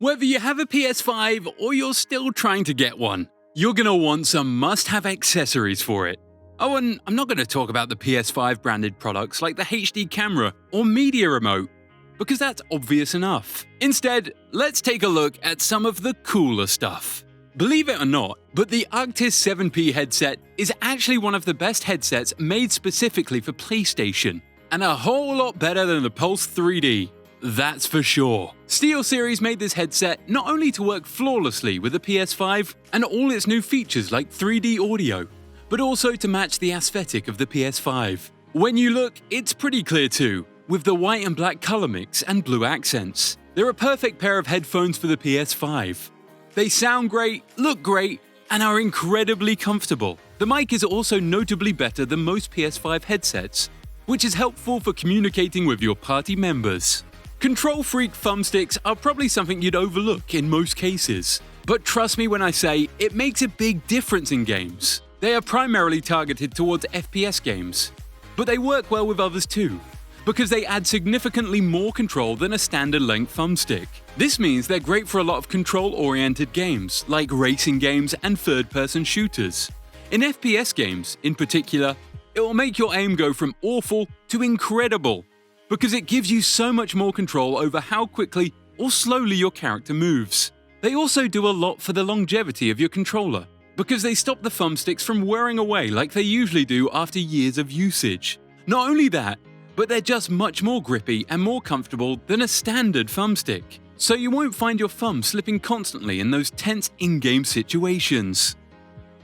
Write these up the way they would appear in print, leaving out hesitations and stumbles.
Whether you have a PS5 or you're still trying to get one, you're gonna want some must-have accessories for it. Oh, and I'm not gonna talk about the PS5 branded products like the HD camera or media remote, because that's obvious enough. Instead, let's take a look at some of the cooler stuff. Believe it or not, but the Arctis 7P headset is actually one of the best headsets made specifically for PlayStation, and a whole lot better than the Pulse 3D. That's for sure. SteelSeries made this headset not only to work flawlessly with the PS5 and all its new features like 3D audio, but also to match the aesthetic of the PS5. When you look, it's pretty clear too, with the white and black color mix and blue accents. They're a perfect pair of headphones for the PS5. They sound great, look great, and are incredibly comfortable. The mic is also notably better than most PS5 headsets, which is helpful for communicating with your party members. KontrolFreek thumbsticks are probably something you'd overlook in most cases, but trust me when I say it makes a big difference in games. They are primarily targeted towards FPS games, but they work well with others too, because they add significantly more control than a standard length thumbstick. This means they're great for a lot of control-oriented games, like racing games and third-person shooters. In FPS games, in particular, it will make your aim go from awful to incredible, because it gives you so much more control over how quickly or slowly your character moves. They also do a lot for the longevity of your controller, because they stop the thumbsticks from wearing away like they usually do after years of usage. Not only that, but they're just much more grippy and more comfortable than a standard thumbstick, so you won't find your thumb slipping constantly in those tense in-game situations.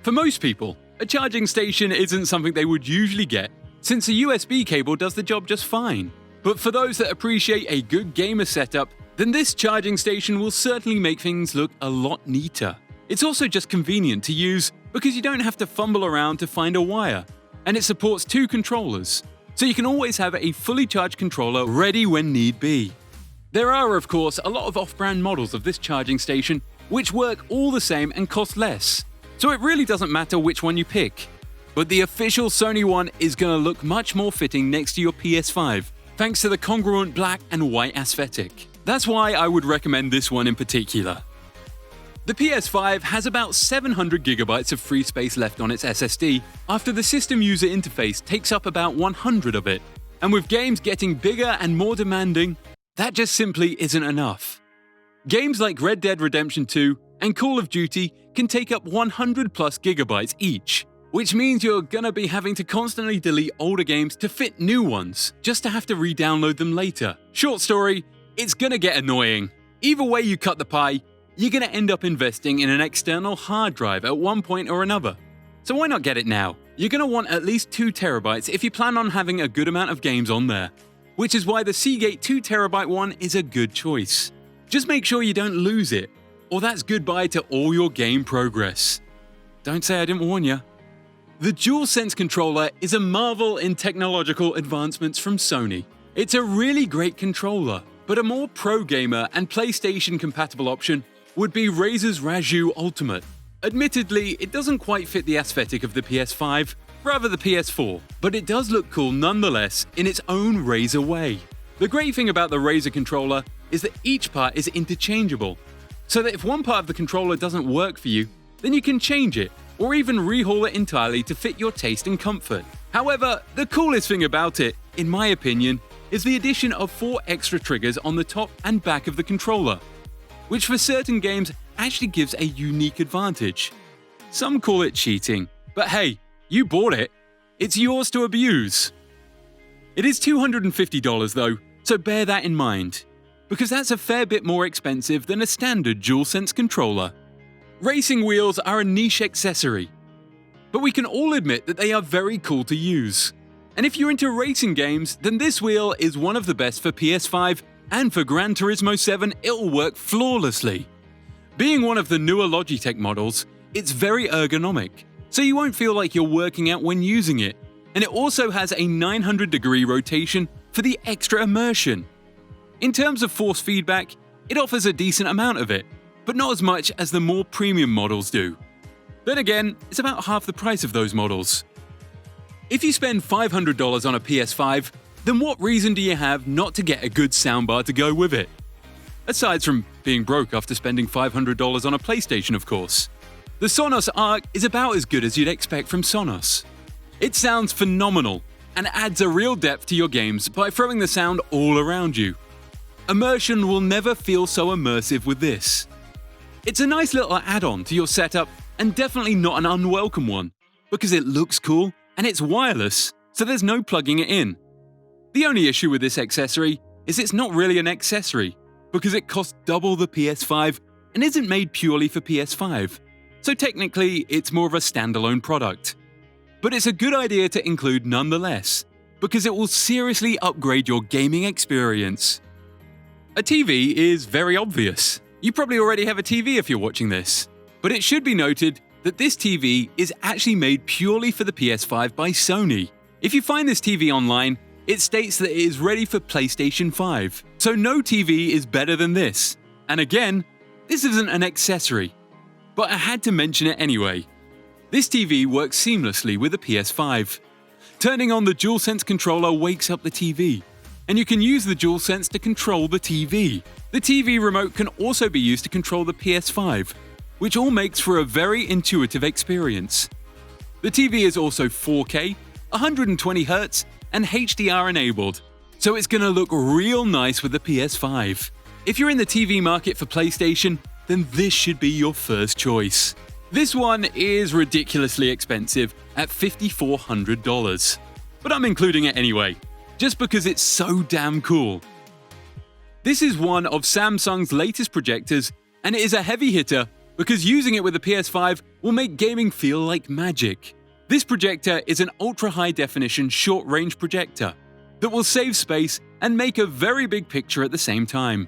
For most people, a charging station isn't something they would usually get, since a USB cable does the job just fine. But for those that appreciate a good gamer setup, then this charging station will certainly make things look a lot neater. It's also just convenient to use because you don't have to fumble around to find a wire, and it supports 2 controllers, so you can always have a fully charged controller ready when need be. There are, of course, a lot of off-brand models of this charging station which work all the same and cost less, so it really doesn't matter which one you pick. But the official Sony one is going to look much more fitting next to your PS5, thanks to the congruent black and white aesthetic. That's why I would recommend this one in particular. The PS5 has about 700 GB of free space left on its SSD after the system user interface takes up about 100 of it. And with games getting bigger and more demanding, that just simply isn't enough. Games like Red Dead Redemption 2 and Call of Duty can take up 100 plus gigabytes each, which means you're gonna be having to constantly delete older games to fit new ones, just to have to re-download them later. Short story, it's gonna get annoying. Either way you cut the pie, you're gonna end up investing in an external hard drive at one point or another. So why not get it now? You're gonna want at least 2 TB if you plan on having a good amount of games on there, which is why the SeaGate 2 TB one is a good choice. Just make sure you don't lose it, or that's goodbye to all your game progress. Don't say I didn't warn you. The Dualsense controller is a marvel in technological advancements from Sony. It's a really great controller, but a more pro gamer and PlayStation compatible option would be Razer's Raju Ultimate. Admittedly, it doesn't quite fit the aesthetic of the PS5, rather the PS4, but it does look cool nonetheless in its own Razer way. The great thing about the Razer controller is that each part is interchangeable, so that if one part of the controller doesn't work for you, then you can change it, or even rehaul it entirely to fit your taste and comfort. However, the coolest thing about it, in my opinion, is the addition of 4 extra triggers on the top and back of the controller, which for certain games actually gives a unique advantage. Some call it cheating, but hey, you bought it. It's yours to abuse. It is $250 though, so bear that in mind, because that's a fair bit more expensive than a standard DualSense controller. Racing wheels are a niche accessory, but we can all admit that they are very cool to use. And if you're into racing games, then this wheel is one of the best for PS5, and for Gran Turismo 7 it'll work flawlessly. Being one of the newer Logitech models, it's very ergonomic, so you won't feel like you're working out when using it, and it also has a 900-degree rotation for the extra immersion. In terms of force feedback, it offers a decent amount of it, but not as much as the more premium models do. Then again, it's about half the price of those models. If you spend $500 on a PS5, then what reason do you have not to get a good soundbar to go with it? Aside from being broke after spending $500 on a PlayStation, of course. The Sonos Arc is about as good as you'd expect from Sonos. It sounds phenomenal and adds a real depth to your games by throwing the sound all around you. Immersion will never feel so immersive with this. It's a nice little add-on to your setup and definitely not an unwelcome one, because it looks cool and it's wireless, so there's no plugging it in. The only issue with this accessory is it's not really an accessory, because it costs double the PS5 and isn't made purely for PS5, so technically it's more of a standalone product. But it's a good idea to include nonetheless, because it will seriously upgrade your gaming experience. A TV is very obvious. You probably already have a TV if you're watching this. But it should be noted that this TV is actually made purely for the PS5 by Sony. If you find this TV online, it states that it is ready for PlayStation 5. So no TV is better than this. And again, this isn't an accessory. But I had to mention it anyway. This TV works seamlessly with the PS5. Turning on the Dualsense controller wakes up the TV, and you can use the Dualsense to control the TV. The TV remote can also be used to control the PS5, which all makes for a very intuitive experience. The TV is also 4K, 120Hz, and HDR enabled, so it's going to look real nice with the PS5. If you're in the TV market for PlayStation, then this should be your first choice. This one is ridiculously expensive at $5,400, but I'm including it anyway, just because it's so damn cool. This is one of Samsung's latest projectors, and it is a heavy hitter because using it with the PS5 will make gaming feel like magic. This projector is an ultra-high-definition short-range projector that will save space and make a very big picture at the same time.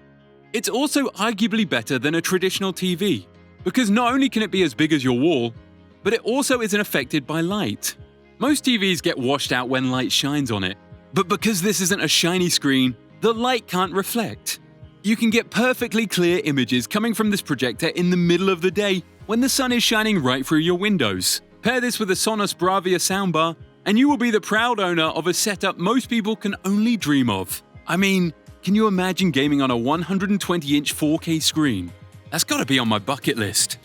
It's also arguably better than a traditional TV, because not only can it be as big as your wall, but it also isn't affected by light. Most TVs get washed out when light shines on it, but because this isn't a shiny screen, the light can't reflect. You can get perfectly clear images coming from this projector in the middle of the day when the sun is shining right through your windows. Pair this with a Sonos Bravia soundbar, and you will be the proud owner of a setup most people can only dream of. I mean, can you imagine gaming on a 120-inch 4K screen? That's gotta be on my bucket list.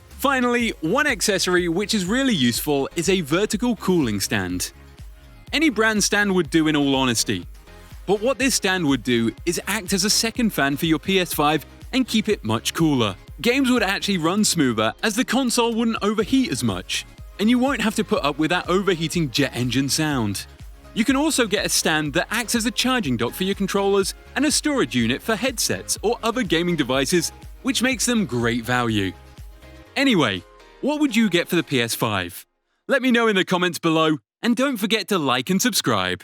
Finally, one accessory which is really useful is a vertical cooling stand. Any brand stand would do in all honesty. But what this stand would do is act as a second fan for your PS5 and keep it much cooler. Games would actually run smoother as the console wouldn't overheat as much, and you won't have to put up with that overheating jet engine sound. You can also get a stand that acts as a charging dock for your controllers and a storage unit for headsets or other gaming devices, which makes them great value. Anyway, what would you get for the PS5? Let me know in the comments below, and don't forget to like and subscribe.